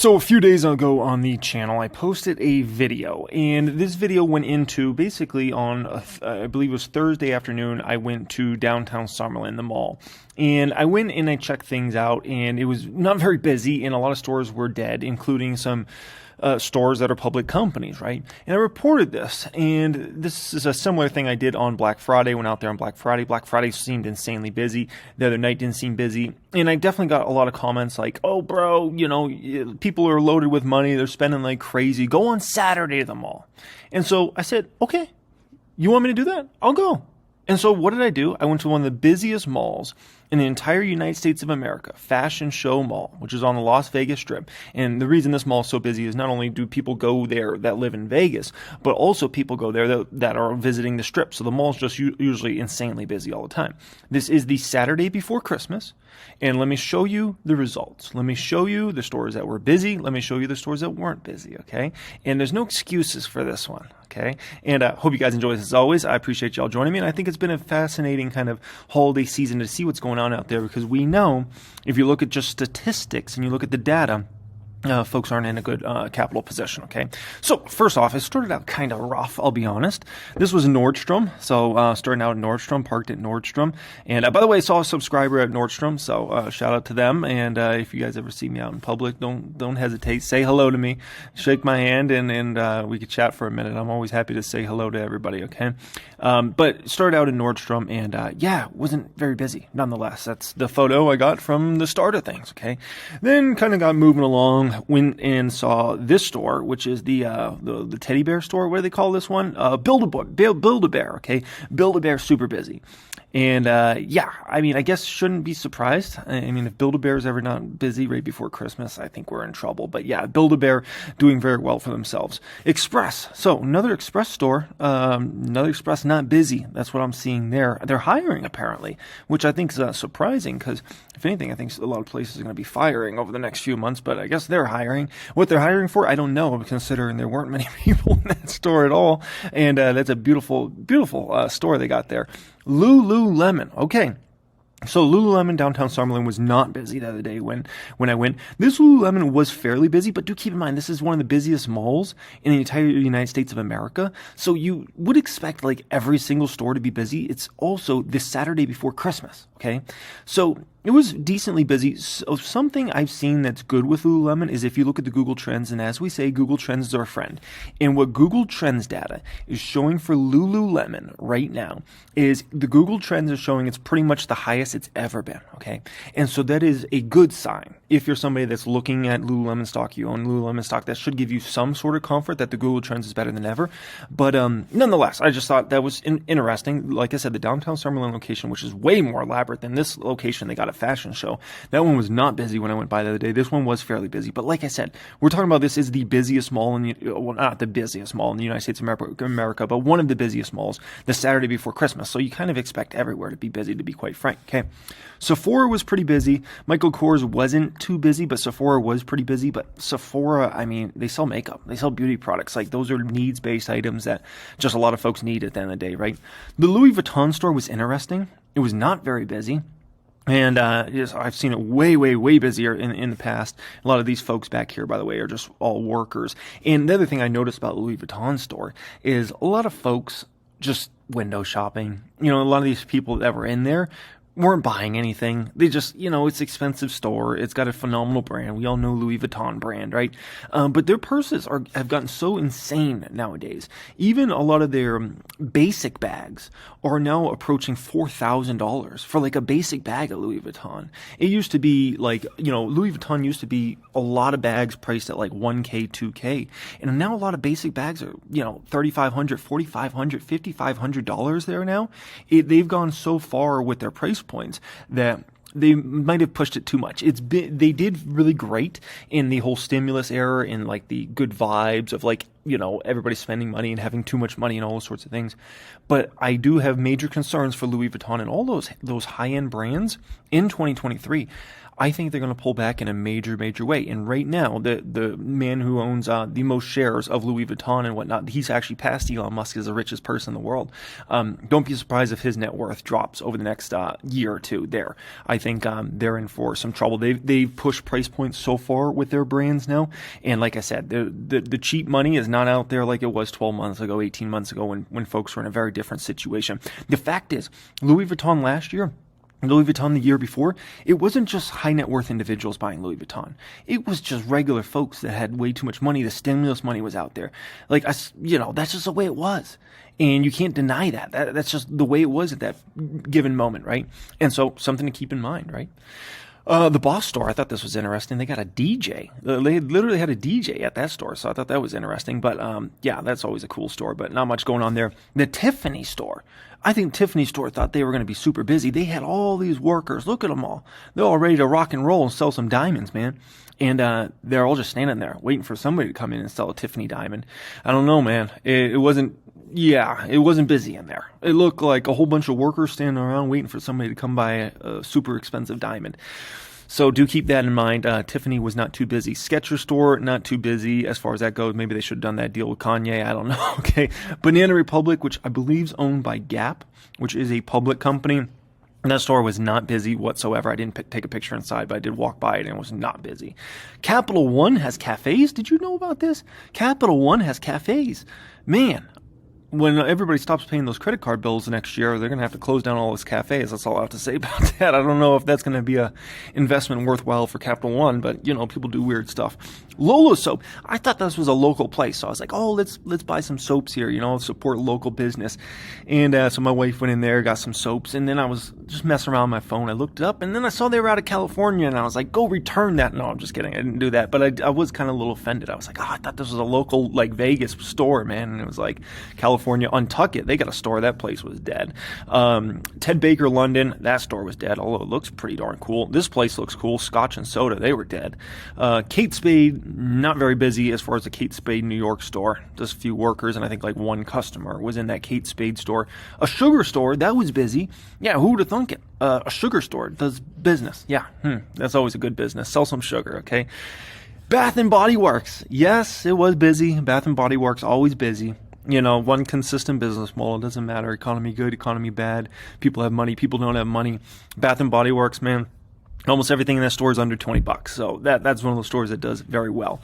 So a few days ago on the channel, I posted a video, and this video went into basically on, I believe it was Thursday afternoon, I went to downtown Summerlin, the mall. And I went and I checked things out, and it was not very busy, and a lot of stores were dead, including some stores that are public companies, right? And I reported this, and this is a similar thing I did on Black Friday. Went out there on Black Friday. Black Friday seemed insanely busy. The other night didn't seem busy. And I definitely got a lot of comments like, oh, bro, you know, people are loaded with money. They're spending like crazy. Go on Saturday to the mall. And so I said, okay, you want me to do that? I'll go. And so what did I do? I went to one of the busiest malls in the entire United States of America, Fashion Show Mall, which is on the Las Vegas Strip. And the reason this mall is so busy is not only do people go there that live in Vegas, but also people go there that are visiting the Strip. So the mall's just usually insanely busy all the time. This is the Saturday before Christmas. And let me show you the results. Let me show you the stores that were busy. Let me show you the stores that weren't busy, okay? And there's no excuses for this one, okay? And I hope you guys enjoy this as always. I appreciate y'all joining me. And I think it's been a fascinating kind of holiday season to see what's going on out there, because we know if you look at just statistics and you look at the data, folks aren't in a good capital position, okay? So, first off, it started out kind of rough, I'll be honest. This was Nordstrom, so starting out at Nordstrom, parked at Nordstrom. And by the way, I saw a subscriber at Nordstrom, so shout out to them. And if you guys ever see me out in public, don't hesitate. Say hello to me, shake my hand, and we could chat for a minute. I'm always happy to say hello to everybody, okay? But started out in Nordstrom, and yeah, wasn't very busy, nonetheless. That's the photo I got from the start of things, okay? Then kind of got moving along. Went and saw this store, which is the teddy bear store. What do they call this one? Build-A-Bear, okay? Build-A-Bear, super busy. And yeah, I mean, I guess shouldn't be surprised. I mean, if Build-A-Bear is ever not busy right before Christmas, I think we're in trouble. But yeah, Build-A-Bear doing very well for themselves. Express. So another Express store, another Express not busy. That's what I'm seeing there. They're hiring apparently, which I think is surprising, because if anything, I think a lot of places are going to be firing over the next few months. But I guess they're hiring. What they're hiring for, I don't know, considering there weren't many people in that store at all. And that's a beautiful, beautiful store they got there. Lululemon. Okay. So Lululemon downtown Summerlin was not busy the other day when I went. This Lululemon was fairly busy, but do keep in mind, this is one of the busiest malls in the entire United States of America. So you would expect like every single store to be busy. It's also this Saturday before Christmas. Okay. So it was decently busy. So something I've seen that's good with Lululemon is if you look at the Google Trends, and as we say, Google Trends is our friend. And what Google Trends data is showing for Lululemon right now is the Google Trends is showing it's pretty much the highest it's ever been, okay? And so that is a good sign. If you're somebody that's looking at Lululemon stock, you own Lululemon stock, that should give you some sort of comfort that the Google Trends is better than ever. But nonetheless, I just thought that was interesting. Like I said, the downtown Summerlin location, which is way more elaborate than this location they got a fashion show. That one was not busy when I went by the other day. This one was fairly busy. But like I said, we're talking about this is the busiest mall in the, well, not the busiest mall in the United States of America, but one of the busiest malls the Saturday before Christmas. So you kind of expect everywhere to be busy, to be quite frank. Okay. Sephora was pretty busy. Michael Kors wasn't too busy, but Sephora was pretty busy. But Sephora, I mean, they sell makeup. They sell beauty products. Like, those are needs-based items that just a lot of folks need at the end of the day, right? The Louis Vuitton store was interesting. It was not very busy. And I've seen it way, way, way busier in the past. A lot of these folks back here, by the way, are just all workers. And the other thing I noticed about the Louis Vuitton store is a lot of folks just window shopping. You know, a lot of these people that were in there weren't buying anything. They just, you know, it's an expensive store. It's got a phenomenal brand. We all know Louis Vuitton brand, right? But their purses have gotten so insane nowadays. Even a lot of their basic bags are now approaching $4,000 for like a basic bag of Louis Vuitton. It used to be like, you know, Louis Vuitton used to be a lot of bags priced at like $1K, $2K. And now a lot of basic bags are, you know, $3,500, $4,500, $5,500 there now. They've gone so far with their price points that they might have pushed it too much. They did really great in the whole stimulus era, in like the good vibes of like, you know, everybody spending money and having too much money and all those sorts of things. But I do have major concerns for Louis Vuitton and all those high-end brands in 2023. I think they're going to pull back in a major, major way. And right now, the man who owns the most shares of Louis Vuitton and whatnot, he's actually passed Elon Musk as the richest person in the world. Don't be surprised if his net worth drops over the next year or two there. I think they're in for some trouble. They've pushed price points so far with their brands now. And like I said, the cheap money is not out there like it was 12 months ago, 18 months ago when folks were in a very different situation. The fact is, Louis Vuitton last year, Louis Vuitton the year before, it wasn't just high net worth individuals buying Louis Vuitton. It was just regular folks that had way too much money. The stimulus money was out there. Like, that's just the way it was. And you can't deny that. That's just the way it was at that given moment, right? And so something to keep in mind, right? The Boss store, I thought this was interesting. They got a DJ. They literally had a DJ at that store, so I thought that was interesting. But yeah, that's always a cool store, but not much going on there. The Tiffany store. I think Tiffany store thought they were going to be super busy. They had all these workers. Look at them all. They're all ready to rock and roll and sell some diamonds, man. And they're all just standing there waiting for somebody to come in and sell a Tiffany diamond. I don't know, man. It wasn't busy in there. It looked like a whole bunch of workers standing around waiting for somebody to come buy a super expensive diamond. So do keep that in mind. Tiffany was not too busy. Skechers store, not too busy as far as that goes. Maybe they should have done that deal with Kanye. I don't know. Okay. Banana Republic, which I believe is owned by Gap, which is a public company. That store was not busy whatsoever. I didn't take a picture inside, but I did walk by it and it was not busy. Capital One has cafes. Did you know about this? Capital One has cafes. Man, when everybody stops paying those credit card bills next year, they're going to have to close down all those cafes. That's all I have to say about that. I don't know if that's going to be a investment worthwhile for Capital One, but people do weird stuff. Lolo soap. I thought this was a local place, so I was like, oh, let's buy some soaps here, support local business. And so my wife went in there, got some soaps, and then I was just messing around on my phone. I looked it up, and then I saw they were out of California, and I was like, go return that. No, I'm just kidding. I didn't do that, but I was kind of a little offended. I was like, I thought this was a local, like, Vegas store, man, and it was like California. Untuck It, they got a store. That place was dead. Ted Baker London, that store was dead, although it looks pretty darn cool. This place looks cool. Scotch and Soda, they were dead. Kate Spade, not very busy as far as the Kate Spade New York store. Just a few workers, and I think like one customer was in that Kate Spade store. A sugar store, that was busy. Yeah, who would have thunk it? A sugar store does business. Yeah, that's always a good business. Sell some sugar, okay? Bath and Body Works. Yes, it was busy. Bath and Body Works, always busy. One consistent business model. It doesn't matter. Economy good, economy bad. People have money. People don't have money. Bath and Body Works, man. Almost everything in that store is under $20. So that's one of those stores that does very well.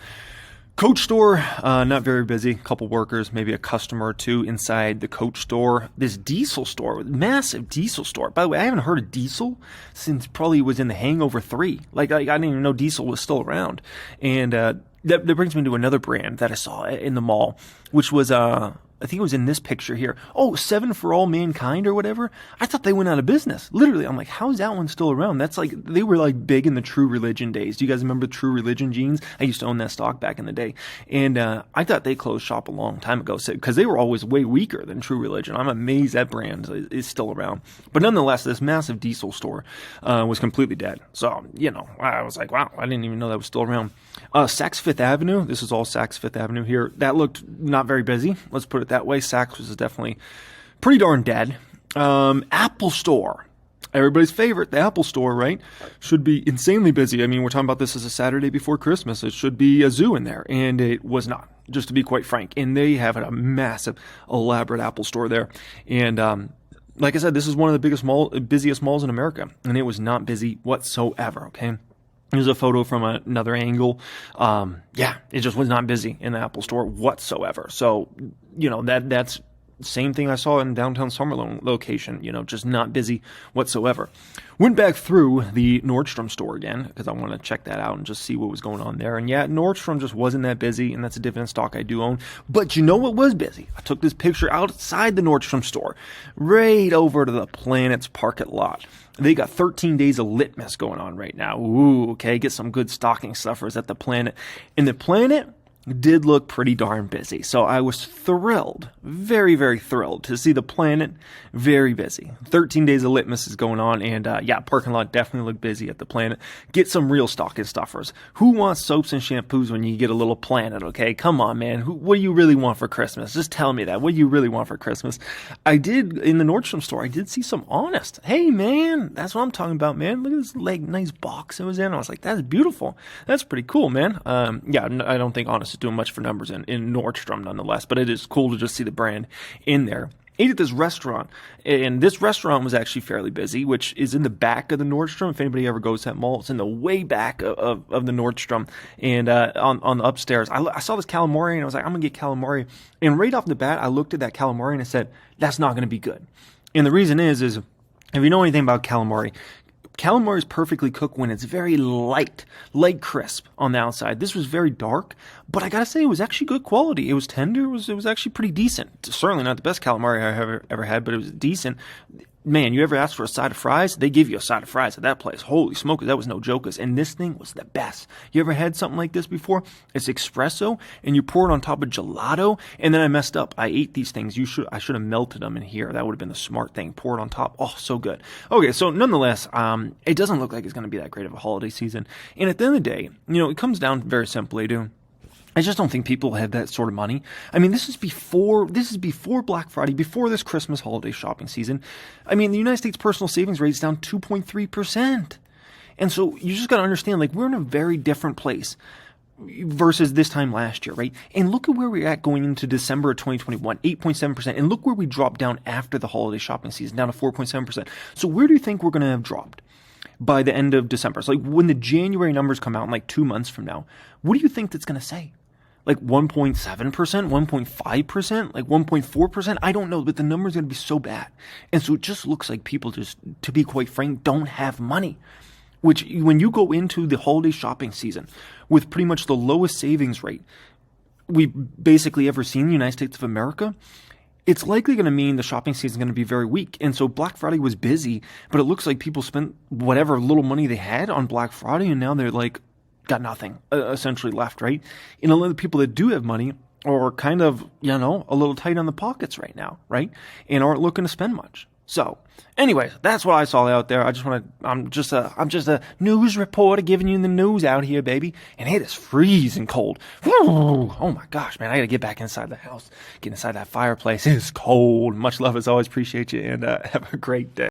Coach store, not very busy. A couple workers, maybe a customer or two inside the Coach store. This Diesel store, massive Diesel store. By the way, I haven't heard of Diesel since probably was in The Hangover 3. Like I didn't even know Diesel was still around. And that brings me to another brand that I saw in the mall, which was I think it was in this picture here. Oh, 7 for All Mankind or whatever. I thought they went out of business. Literally, I'm like, how's that one still around? That's like, they were like big in the True Religion days. Do you guys remember True Religion jeans? I used to own that stock back in the day. And I thought they closed shop a long time ago because they were always way weaker than True Religion. I'm amazed that brand is still around. But nonetheless, this massive Diesel store was completely dead. So, I was like, wow, I didn't even know that was still around. Saks Fifth Avenue. This is all Saks Fifth Avenue here. That looked not very busy. Let's put it that way. Saks was definitely pretty darn dead. Apple Store. Everybody's favorite, the Apple Store, right? Should be insanely busy. I mean, we're talking about this as a Saturday before Christmas. It should be a zoo in there, and it was not, just to be quite frank. And they have a massive, elaborate Apple Store there. And like I said, this is one of the busiest malls in America, and it was not busy whatsoever, okay? Here's a photo from another angle. It just was not busy in the Apple Store whatsoever. So, that's same thing I saw in downtown Summerlin location, just not busy whatsoever. Went back through the Nordstrom store again because I want to check that out and just see what was going on there. And yeah, Nordstrom just wasn't that busy, and that's a dividend stock I do own. But you know what was busy? I took this picture outside the Nordstrom store, right over to the Planet's parking lot. They got 13 days of litmus going on right now. Ooh, okay, get some good stocking stuffers at the Planet. And the Planet, did look pretty darn busy. So I was thrilled, very, very thrilled to see the Planet very busy. 13 days of litmus is going on, and yeah, parking lot definitely looked busy at the Planet. Get some real stocking stuffers. Who wants soaps and shampoos when you get a little Planet, okay? Come on, man. What do you really want for Christmas? Just tell me that. What do you really want for Christmas? I did, in the Nordstrom store, I did see some Honest. Hey, man, that's what I'm talking about, man. Look at this nice box it was in. I was like, that's beautiful. That's pretty cool, man. Yeah, I don't think Honest is doing much for numbers in Nordstrom nonetheless, but it is cool to just see the brand in there. Ate at this restaurant, and this restaurant was actually fairly busy, which is in the back of the Nordstrom. If anybody ever goes to that mall, it's in the way back of the Nordstrom, and on the upstairs. I saw this calamari, and I was like, I'm going to get calamari. And right off the bat, I looked at that calamari, and I said, that's not going to be good. And the reason is if you know anything about calamari is perfectly cooked when it's very light crisp on the outside. This was very dark, but I gotta say it was actually good quality. It was tender. It was actually pretty decent. Certainly not the best calamari I have ever had, but it was decent. Man, you ever ask for a side of fries? They give you a side of fries at that place. Holy smokers, that was no jokers. And this thing was the best. You ever had something like this before? It's espresso, and you pour it on top of gelato. And then I messed up. I ate these things. I should have melted them in here. That would have been the smart thing. Pour it on top. Oh, so good. Okay, so nonetheless, it doesn't look like it's going to be that great of a holiday season. And at the end of the day, it comes down very simply to, I just don't think people have that sort of money. I mean, this is before Black Friday, before this Christmas holiday shopping season. I mean, the United States personal savings rate is down 2.3%. And so you just got to understand, like, we're in a very different place versus this time last year, right? And look at where we're at going into December of 2021, 8.7%. And look where we dropped down after the holiday shopping season, down to 4.7%. So where do you think we're going to have dropped by the end of December? So like when the January numbers come out in like 2 months from now, what do you think that's going to say? Like 1.7%, 1.5%, like 1.4%? I don't know, but the number's going to be so bad. And so it just looks like people just, to be quite frank, don't have money. Which, when you go into the holiday shopping season with pretty much the lowest savings rate we've basically ever seen in the United States of America, it's likely going to mean the shopping season is going to be very weak. And so Black Friday was busy, but it looks like people spent whatever little money they had on Black Friday, and now they're like, got nothing essentially left, right? And a lot of the people that do have money are kind of, a little tight on the pockets right now, right? And aren't looking to spend much. So, anyways, that's what I saw out there. I'm just a news reporter giving you the news out here, baby. And it is freezing cold. Woo! Oh my gosh, man, I gotta get back inside the house, get inside that fireplace. It is cold. Much love as always. Appreciate you, and have a great day.